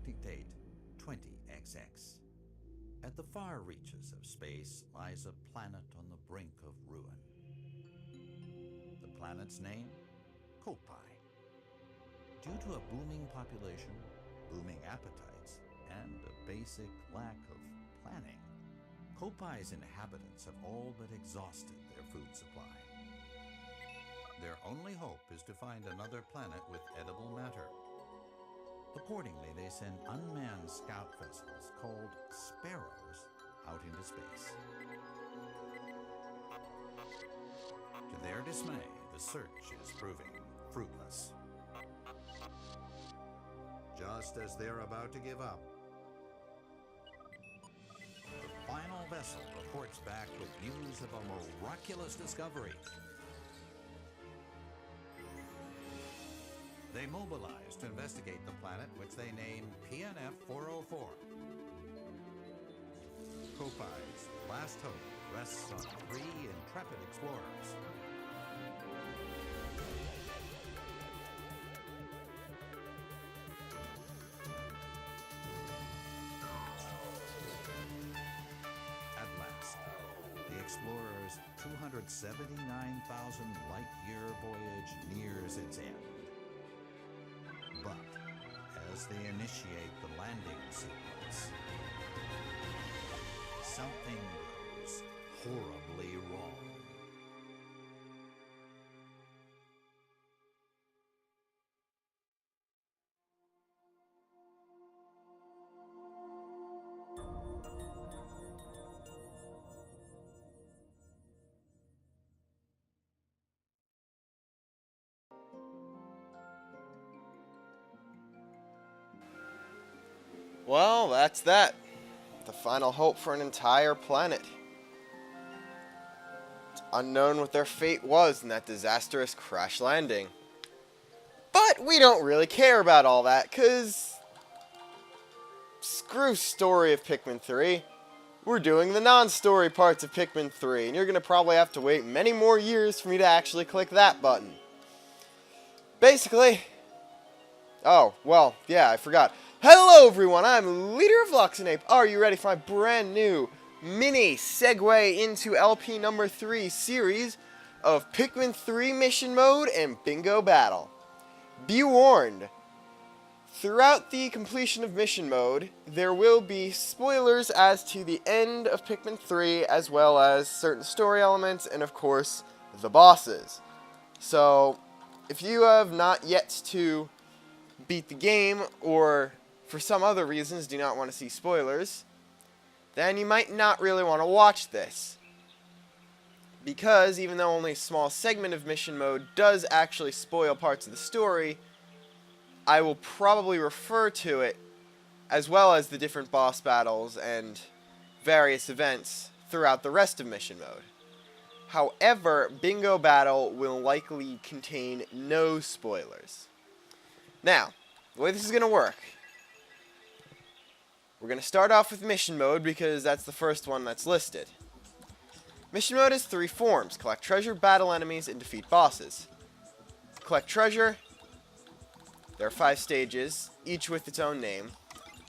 galactic date 20XX. At the far reaches of space lies a planet on the brink of ruin. The planet's name? Kopai. Due to a booming population, booming appetites, and a basic lack of planning, Kopai's inhabitants have all but exhausted their food supply. Their only hope is to find another planet with edible matter. Accordingly, they send unmanned scout vessels called Sparrows out into space. To their dismay, the search is proving fruitless. Just as they're about to give up, the final vessel reports back with news of a miraculous discovery. They mobilize to investigate the planet, which they name PNF 404. Kopai's last hope rests on 3 intrepid explorers. At last, the explorers' 279,000 light-year voyage nears its end. But as they initiate the landing sequence, something goes horribly wrong. Well, that's that. The final hope for an entire planet. It's unknown what their fate was in that disastrous crash landing. But we don't really care about all that, because screw story of Pikmin 3. We're doing the non-story parts of Pikmin 3, and you're going to probably have to wait many more years for me to actually click that button. Basically... Oh, well, yeah, I forgot. Hello everyone, I'm LeaderofLuxinape. Are you ready for my brand new mini segue into LP number 3 series of Pikmin 3 Mission Mode and Bingo Battle? Be warned, throughout the completion of Mission Mode, there will be spoilers as to the end of Pikmin 3, as well as certain story elements, and of course, the bosses. So, if you have not yet to beat the game, or for some other reasons do not want to see spoilers, then you might not really want to watch this. Because even though only a small segment of Mission Mode does actually spoil parts of the story, I will probably refer to it, as well as the different boss battles and various events throughout the rest of Mission Mode. However, Bingo Battle will likely contain no spoilers. Now, the way this is going to work, we're going to start off with Mission Mode because that's the first one that's listed. Mission Mode has 3 forms: collect treasure, battle enemies, and defeat bosses. Collect treasure, there are 5 stages, each with its own name.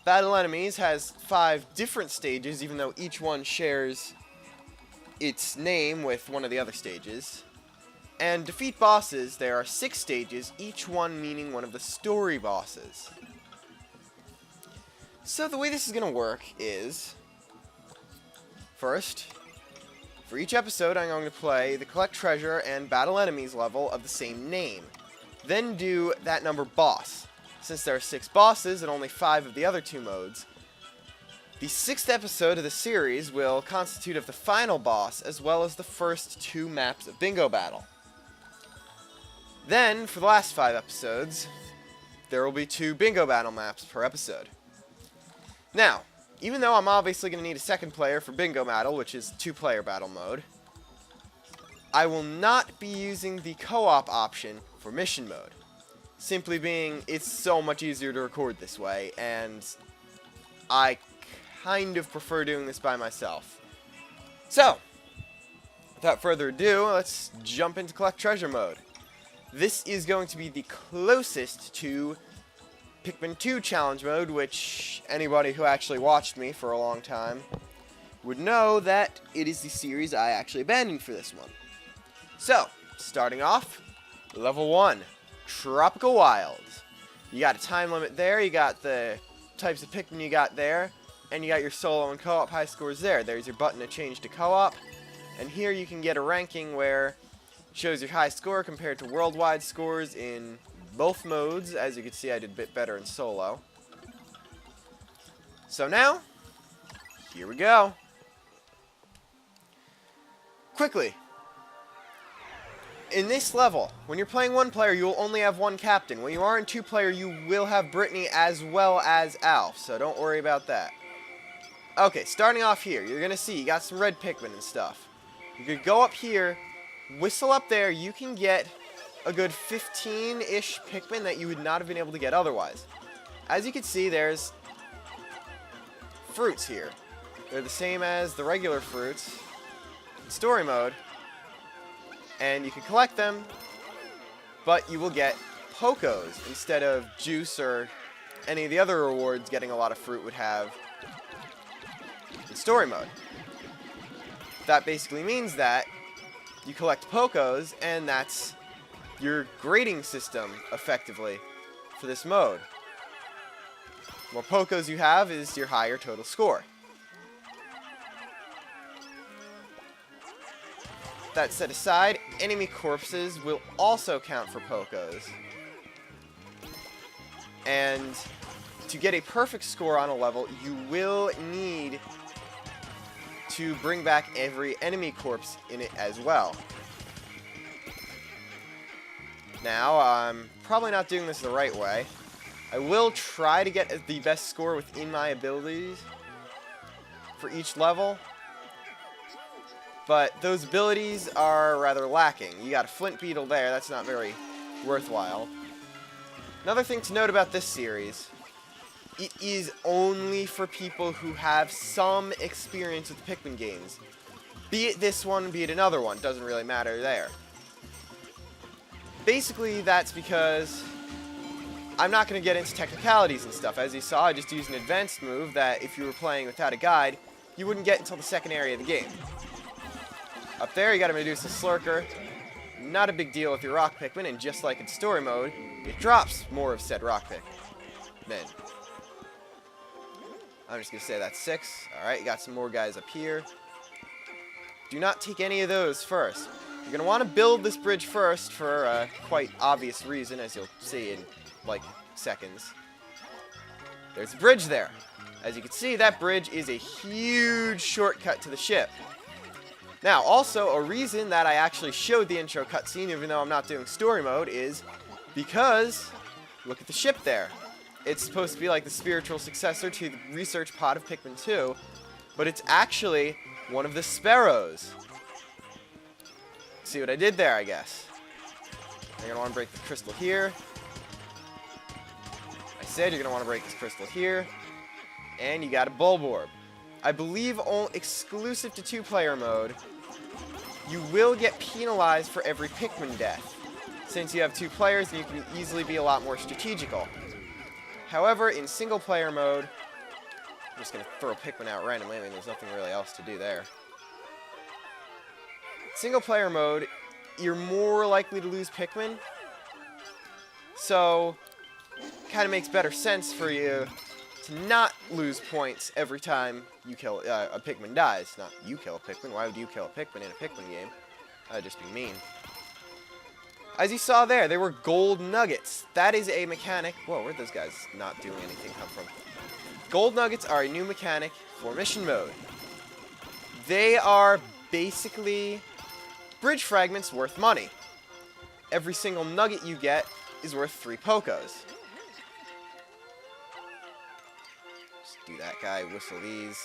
Battle enemies has 5 different stages, even though each one shares its name with one of the other stages. And defeat bosses, there are 6 stages, each one meaning one of the story bosses. So the way this is going to work is, first, for each episode I'm going to play the collect treasure and battle enemies level of the same name. Then do that number boss. Since there are 6 bosses and only 5 of the other 2 modes, the 6th episode of the series will constitute of the final boss, as well as the first 2 maps of Bingo Battle. Then, for the last 5 episodes, there will be 2 Bingo Battle maps per episode. Now, even though I'm obviously going to need a second player for Bingo Battle, which is 2-player battle mode, I will not be using the co-op option for Mission Mode. Simply being, it's so much easier to record this way, and I kind of prefer doing this by myself. So, without further ado, let's jump into Collect Treasure mode. This is going to be the closest to Pikmin 2 challenge mode, which anybody who actually watched me for a long time would know that it is the series I actually abandoned for this one. So, starting off, level 1, Tropical Wilds. You got a time limit there, you got the types of Pikmin you got there, and you got your solo and co-op high scores there. There's your button to change to co-op, and here you can get a ranking where it shows your high score compared to worldwide scores in both modes. As you can see, I did a bit better in solo. So now, here we go. Quickly, in this level, when you're playing one player, you will only have one captain. When you are in two player, you will have Brittany as well as Alf, so don't worry about that. Okay, starting off here, you're going to see you got some red Pikmin and stuff. You could go up here, whistle up there, you can get a good 15-ish Pikmin that you would not have been able to get otherwise. As you can see, there's fruits here. They're the same as the regular fruits in story mode, and you can collect them, but you will get Pokos instead of juice or any of the other rewards getting a lot of fruit would have in story mode. That basically means that you collect Pokos, and that's your grading system, effectively, for this mode. The more Pokos you have is your higher total score. That set aside, enemy corpses will also count for Pokos. And to get a perfect score on a level, you will need to bring back every enemy corpse in it as well. Now, I'm probably not doing this the right way. I will try to get the best score within my abilities for each level, but those abilities are rather lacking. You got a flint beetle there, that's not very worthwhile. Another thing to note about this series, it is only for people who have some experience with Pikmin games. Be it this one, be it another one, doesn't really matter there. Basically, that's because I'm not going to get into technicalities and stuff. As you saw, I just used an advanced move that if you were playing without a guide, you wouldn't get until the second area of the game. Up there, you got a Medusa Slurker. Not a big deal with your rock Pikmin, and just like in story mode, it drops more of said rock Pikmin. I'm just going to say that's 6. Alright, you got some more guys up here. Do not take any of those first. You're going to want to build this bridge first for a quite obvious reason, as you'll see in, like, seconds. There's a bridge there. As you can see, that bridge is a huge shortcut to the ship. Now, also, a reason that I actually showed the intro cutscene, even though I'm not doing story mode, is because, look at the ship there. It's supposed to be like the spiritual successor to the research pod of Pikmin 2, but it's actually one of the sparrows. See what I did there, I guess. You're going to want to break the crystal here. I said you're going to want to break this crystal here. And you got a Bulborb. I believe exclusive to 2-player mode, you will get penalized for every Pikmin death. Since you have 2 players, you can easily be a lot more strategical. However, in single-player mode, I'm just going to throw Pikmin out randomly. I mean, there's nothing really else to do there. Single-player mode, you're more likely to lose Pikmin. So, kind of makes better sense for you to not lose points every time you kill a Pikmin dies. Not you kill a Pikmin. Why would you kill a Pikmin in a Pikmin game? That'd just be mean. As you saw there, they were gold nuggets. That is a mechanic. Whoa, where'd those guys not doing anything come from? Gold nuggets are a new mechanic for mission mode. They are basically bridge fragments worth money. Every single nugget you get is worth 3 Pokos. Just do that guy, whistle these.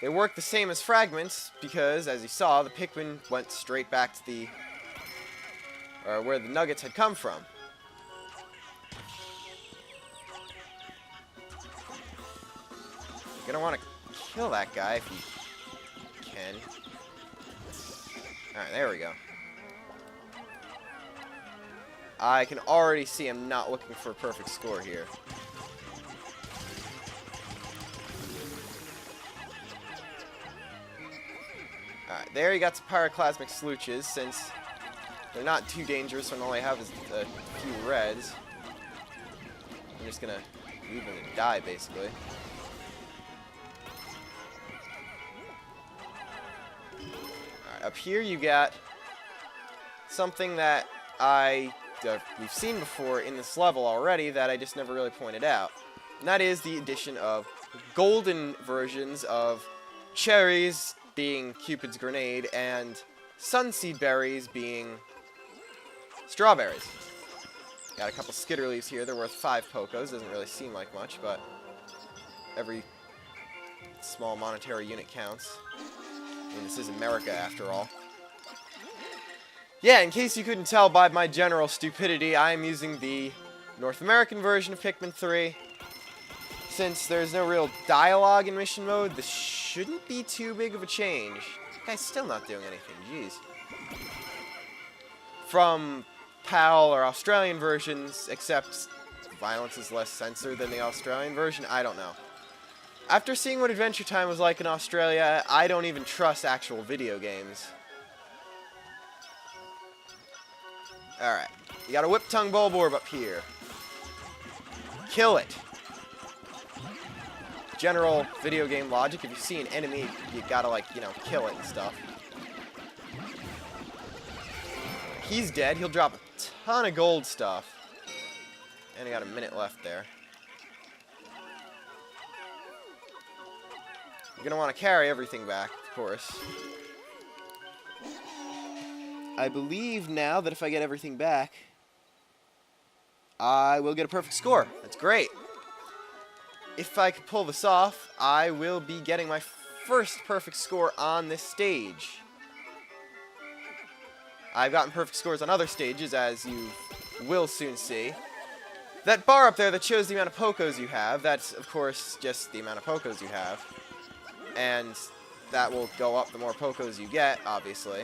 They work the same as fragments because, as you saw, the Pikmin went straight back to the where the nuggets had come from. You're gonna want to kill that guy if you can. Alright, there we go. I can already see I'm not looking for a perfect score here. Alright, there you got some pyroclasmic slooches, since they're not too dangerous when all I have is a few reds. I'm just gonna leave them to die, basically. Alright, up here you got something that we've seen before in this level already that I just never really pointed out. And that is the addition of golden versions of cherries being Cupid's grenade and sunseed berries being strawberries. Got a couple skitter leaves here. They're worth 5 Pokos. Doesn't really seem like much, but every small monetary unit counts. I mean, this is America after all. Yeah, in case you couldn't tell by my general stupidity, I am using the North American version of Pikmin 3. Since there's no real dialogue in mission mode, this shouldn't be too big of a change. This guy's still not doing anything, jeez. From PAL or Australian versions, except violence is less censored than the Australian version, I don't know. After seeing what Adventure Time was like in Australia, I don't even trust actual video games. Alright, you got a Whip-Tongue Bulborb up here. Kill it. General video game logic, if you see an enemy, you gotta, like, you know, kill it and stuff. He's dead. He'll drop a ton of gold stuff. And I got a minute left there. You're gonna want to carry everything back, of course. I believe now that if I get everything back, I will get a perfect score. That's great. If I could pull this off, I will be getting my first perfect score on this stage. I've gotten perfect scores on other stages, as you will soon see. That bar up there that shows the amount of Pokos you have, that's, of course, just the amount of Pokos you have. And that will go up the more Pokos you get, obviously.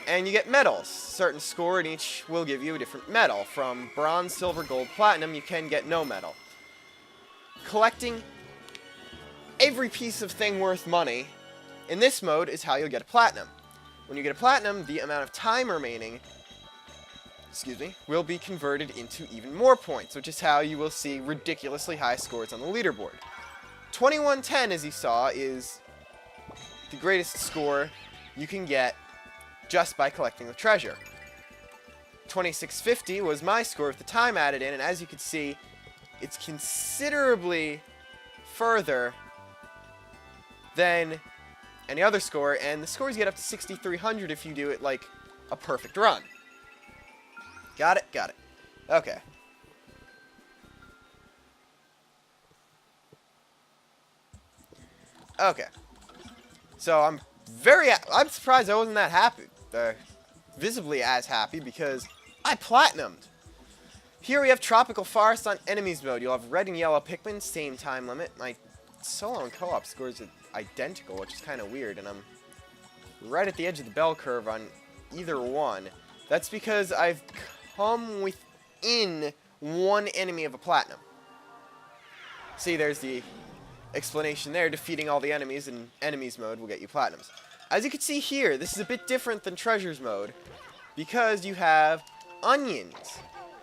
And you get medals. Certain score in each will give you a different medal. From bronze, silver, gold, platinum, you can get no medal. Collecting every piece of thing worth money in this mode is how you'll get a platinum. When you get a platinum, the amount of time remaining, will be converted into even more points, which is how you will see ridiculously high scores on the leaderboard. 2110, as you saw, is the greatest score you can get just by collecting the treasure. 2650 was my score with the time added in, and as you can see, it's considerably further than any other score, and the scores get up to 6300 if you do it like a perfect run. Got it? Got it. Okay. Okay. So I'm surprised I wasn't that happy. Visibly as happy, because I platinumed. Here we have Tropical Forest on enemies mode. You'll have red and yellow Pikmin, same time limit. My solo and co-op scores are identical, which is kind of weird, and I'm right at the edge of the bell curve on either one. That's because I've come within one enemy of a platinum. See, there's the explanation there. Defeating all the enemies in enemies mode will get you platinums. As you can see here, this is a bit different than treasures mode because you have onions,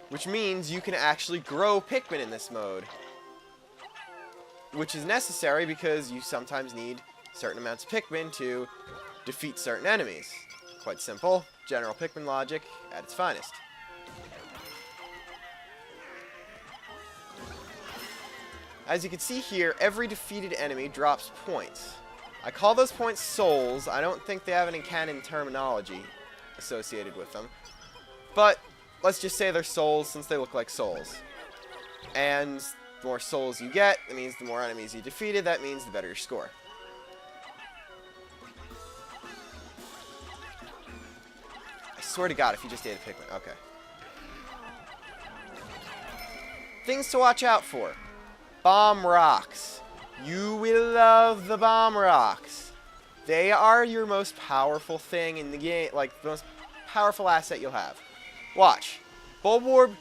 which means you can actually grow Pikmin in this mode, which is necessary because you sometimes need certain amounts of Pikmin to defeat certain enemies. Quite simple, general Pikmin logic at its finest. As you can see here, every defeated enemy drops points. I call those points souls. I don't think they have any canon terminology associated with them. But let's just say they're souls since they look like souls. And the more souls you get, that means the more enemies you defeated, that means the better your score. I swear to God, if you just ate a Pikmin. Okay. Things to watch out for. Bomb rocks. You will love the bomb rocks. They are your most powerful thing in the game, like the most powerful asset you'll have. Watch. Bulborb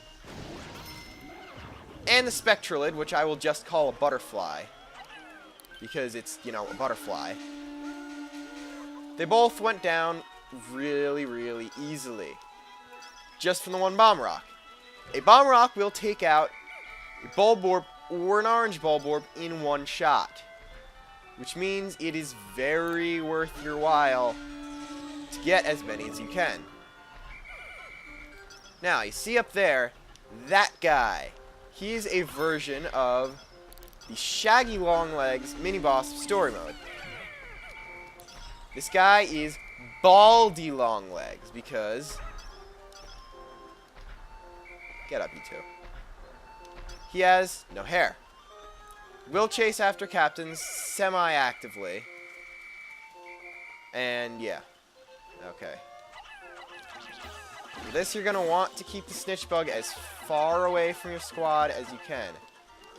and the Spectralid, which I will just call a butterfly, because it's, you know, a butterfly. They both went down really, really easily, just from the one Bomb Rock. A Bomb Rock will take out a Bulborb or an Orange Bulborb in one shot, which means it is very worth your while to get as many as you can. Now, you see up there, that guy. He is a version of the Shaggy Longlegs mini-boss of Story Mode. This guy is Baldy Longlegs because... Get up, you two. He has no hair. Will chase after captains semi-actively. And, yeah. Okay. For this, you're going to want to keep the Snitch Bug as far away from your squad as you can.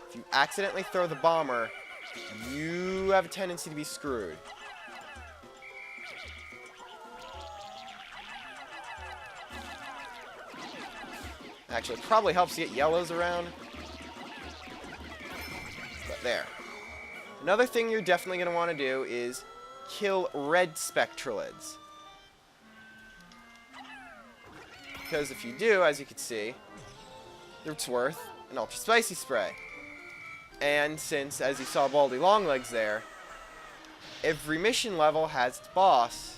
If you accidentally throw the bomber, you have a tendency to be screwed. Actually, it probably helps to get yellows around. But there. Another thing you're definitely going to want to do is kill red Spectralids. Because if you do, as you can see, it's worth an Ultra Spicy Spray. And since, as you saw Baldy Longlegs there, every mission level has its boss,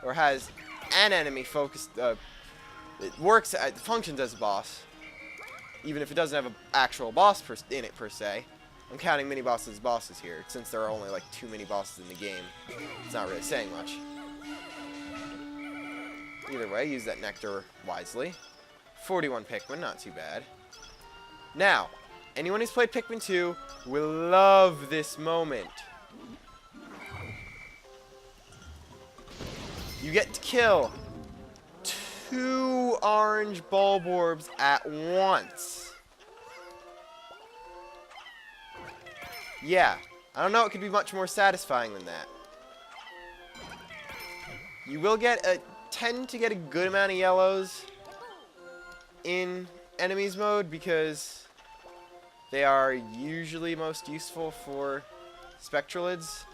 or has an enemy focused, it functions as a boss, even if it doesn't have an actual boss in it per se. I'm counting mini-bosses as bosses here, since there are only like 2 mini-bosses in the game. It's not really saying much. Either way, use that nectar wisely. 41 Pikmin, not too bad. Now, anyone who's played Pikmin 2 will love this moment. You get to kill 2 orange Bulborbs at once. Yeah, I don't know it could be much more satisfying than that. You will tend to get a good amount of yellows in enemies mode because they are usually most useful for Spectralids.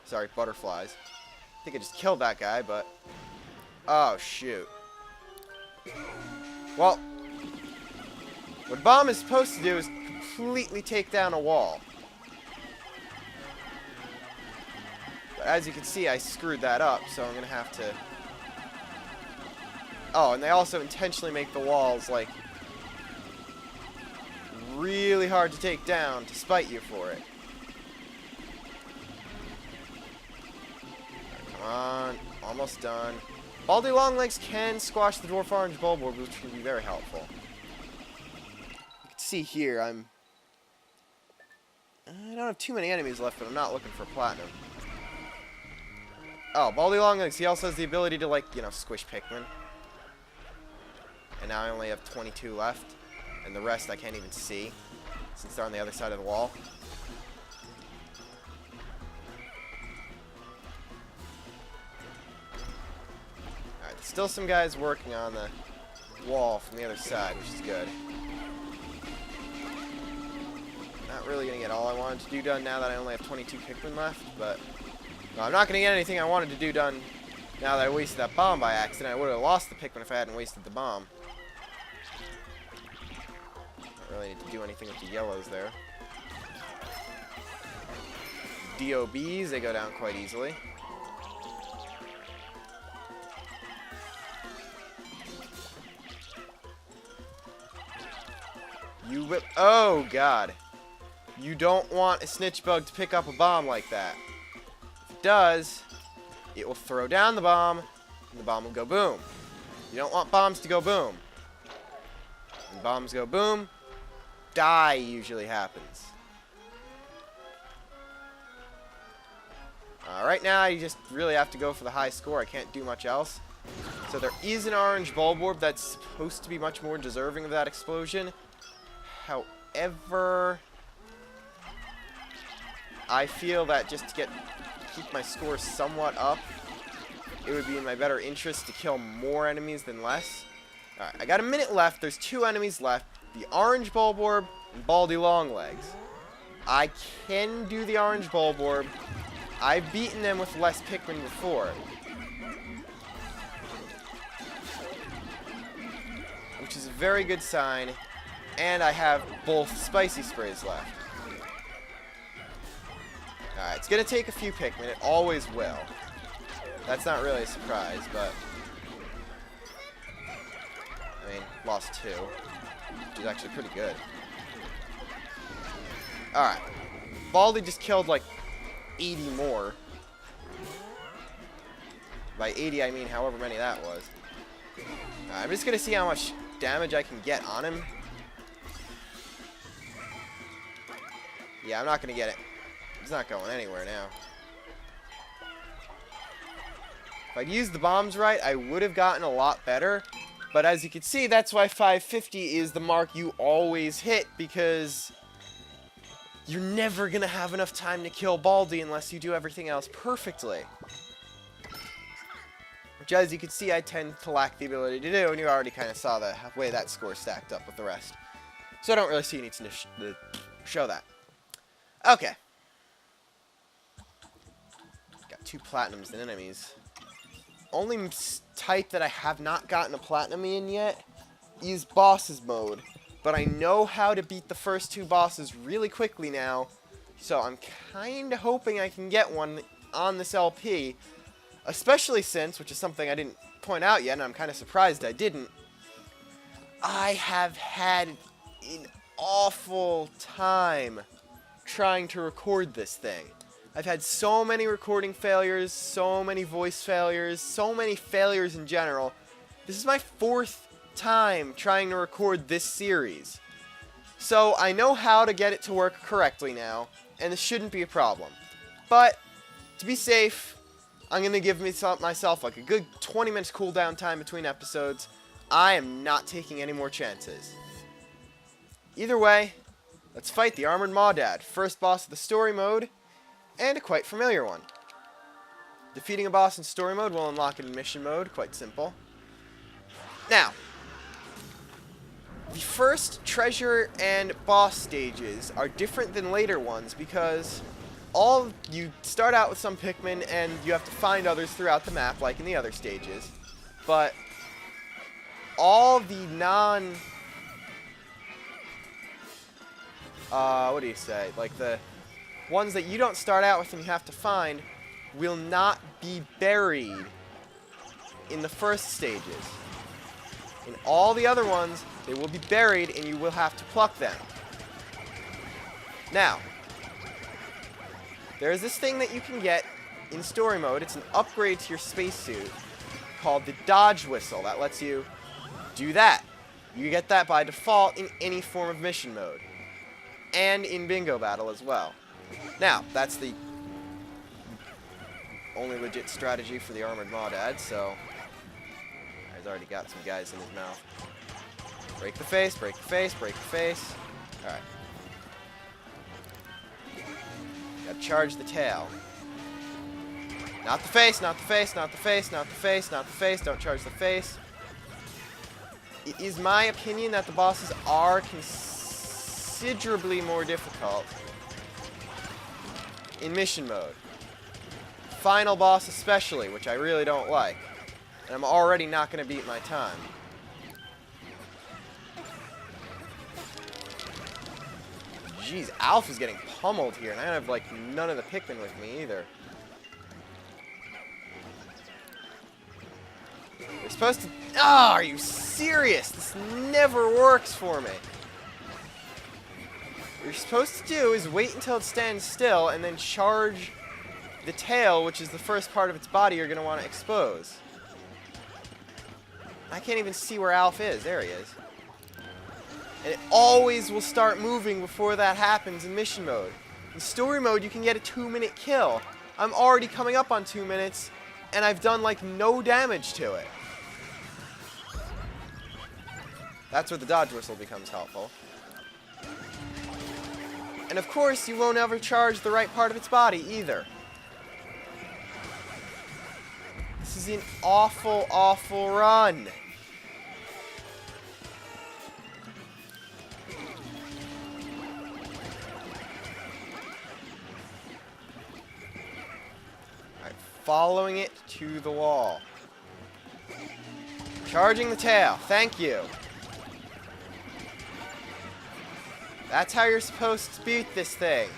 Sorry, butterflies. I think I just killed that guy, but... Oh, shoot. Well, what Bomb is supposed to do is completely take down a wall. But as you can see, I screwed that up, so I'm going to have to... Oh, and they also intentionally make the walls, like, really hard to take down to spite you for it. Come on. Almost done. Baldy Longlegs can squash the Dwarf Orange Bulborb, which can be very helpful. You can see here, I don't have too many enemies left, but I'm not looking for platinum. Oh, Baldy Longlegs, he also has the ability to, like, you know, squish Pikmin. And now I only have 22 left. And the rest I can't even see, since they're on the other side of the wall. Alright, there's still some guys working on the wall from the other side, which is good. Not really going to get all I wanted to do done now that I only have 22 Pikmin left, but... No, I'm not going to get anything I wanted to do done now that I wasted that bomb by accident. I would have lost the Pikmin if I hadn't wasted the bomb. Don't really need to do anything with the yellows there. DOBs, they go down quite easily. You whip. Oh, God. You don't want a snitch bug to pick up a bomb like that. If it does, it will throw down the bomb, and the bomb will go boom. You don't want bombs to go boom. When bombs go boom, die usually happens. Right now, you just really have to go for the high score. I can't do much else. So there is an orange Bulborb that's supposed to be much more deserving of that explosion. However, I feel that just to keep my score somewhat up, it would be in my better interest to kill more enemies than less. Alright, I got a minute left. There's 2 enemies left. The orange Bulborb and Baldy Longlegs. I can do the orange Bulborb. I've beaten them with less Pikmin before. Which is a very good sign. And I have both Spicy Sprays left. Alright, it's going to take a few Pikmin. It always will. That's not really a surprise, but... I mean, lost 2. Which is actually pretty good. Alright. Baldy just killed like 80 more. By 80, I mean however many that was. I'm just going to see how much damage I can get on him. Yeah, I'm not going to get it. It's not going anywhere now. If I'd used the bombs right, I would have gotten a lot better. But as you can see, that's why 550 is the mark you always hit, because you're never going to have enough time to kill Baldy unless you do everything else perfectly. Which, as you can see, I tend to lack the ability to do, and you already kind of saw the way that score stacked up with the rest. So I don't really see any need to show that. Okay. Got 2 platinums and enemies. Only type that I have not gotten a platinum in yet is bosses mode. But I know how to beat the first 2 bosses really quickly now. So I'm kind of hoping I can get one on this LP. Especially since, which is something I didn't point out yet, and I'm kind of surprised I didn't, I have had an awful time trying to record this thing. I've had so many recording failures, so many voice failures, so many failures in general. This is my 4th time trying to record this series. So I know how to get it to work correctly now, and this shouldn't be a problem. But, to be safe, I'm going to give myself like a good 20 minutes cooldown time between episodes. I am not taking any more chances. Either way, let's fight the Armored Maudad, first boss of the story mode, and a quite familiar one. Defeating a boss in story mode will unlock it in mission mode, quite simple. Now, the first treasure and boss stages are different than later ones because you start out with some Pikmin and you have to find others throughout the map like in the other stages. But all the like the ones that you don't start out with and you have to find will not be buried in the first stages. In all the other ones, they will be buried and you will have to pluck them. Now, there is this thing that you can get in story mode. It's an upgrade to your spacesuit called the Dodge Whistle. That lets you do that. You get that by default in any form of mission mode. And in Bingo Battle as well. Now, that's the only legit strategy for the Armored Maudad, so he's already got some guys in his mouth. Break the face, break the face, break the face. Alright. Gotta charge the tail. Not the face, not the face, not the face, not the face, not the face. Don't charge the face. It is my opinion that the bosses are considerably more difficult in mission mode. Final boss especially, which I really don't like. And I'm already not going to beat my time. Jeez, Alf is getting pummeled here, and I have, like, none of the Pikmin with me either. You're supposed to... Ah, are you serious? This never works for me. What you're supposed to do is wait until it stands still and then charge the tail, which is the first part of its body you're going to want to expose. I can't even see where Alf is. There he is. And it always will start moving before that happens in mission mode. In story mode, you can get a 2-minute kill. I'm already coming up on 2 minutes, and I've done, like, no damage to it. That's where the Dodge Whistle becomes helpful. And of course, you won't ever charge the right part of its body, either. This is an awful, awful run. Alright, following it to the wall. Charging the tail. Thank you. That's how you're supposed to beat this thing.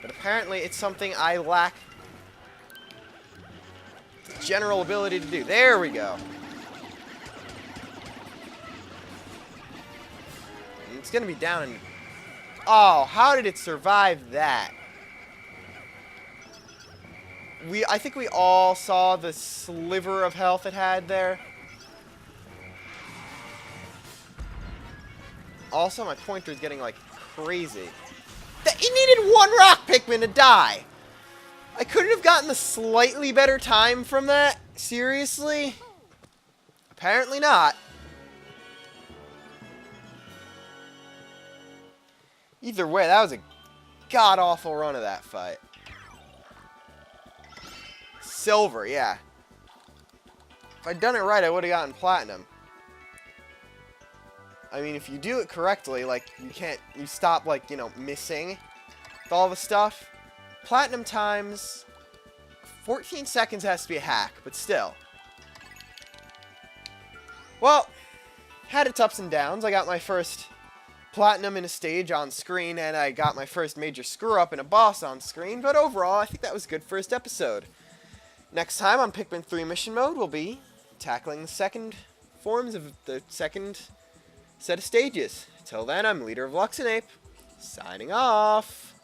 But apparently it's something I lack general ability to do. There we go. And it's gonna be down in... Oh, how did it survive that? I think we all saw the sliver of health it had there. Also, my pointer is getting, like, crazy. It needed one rock Pikmin to die! I couldn't have gotten a slightly better time from that? Seriously? Apparently not. Either way, that was a god-awful run of that fight. Silver, yeah. If I'd done it right, I would have gotten platinum. I mean, if you do it correctly, like, you stop, like, you know, missing with all the stuff. Platinum times 14 seconds has to be a hack, but still. Well, had its ups and downs. I got my first platinum in a stage on screen, and I got my first major screw-up in a boss on screen, but overall, I think that was a good first episode. Next time on Pikmin 3 Mission Mode, we'll be tackling the second forms of the second set of stages. Till then, I'm Leader of Luxinape, signing off.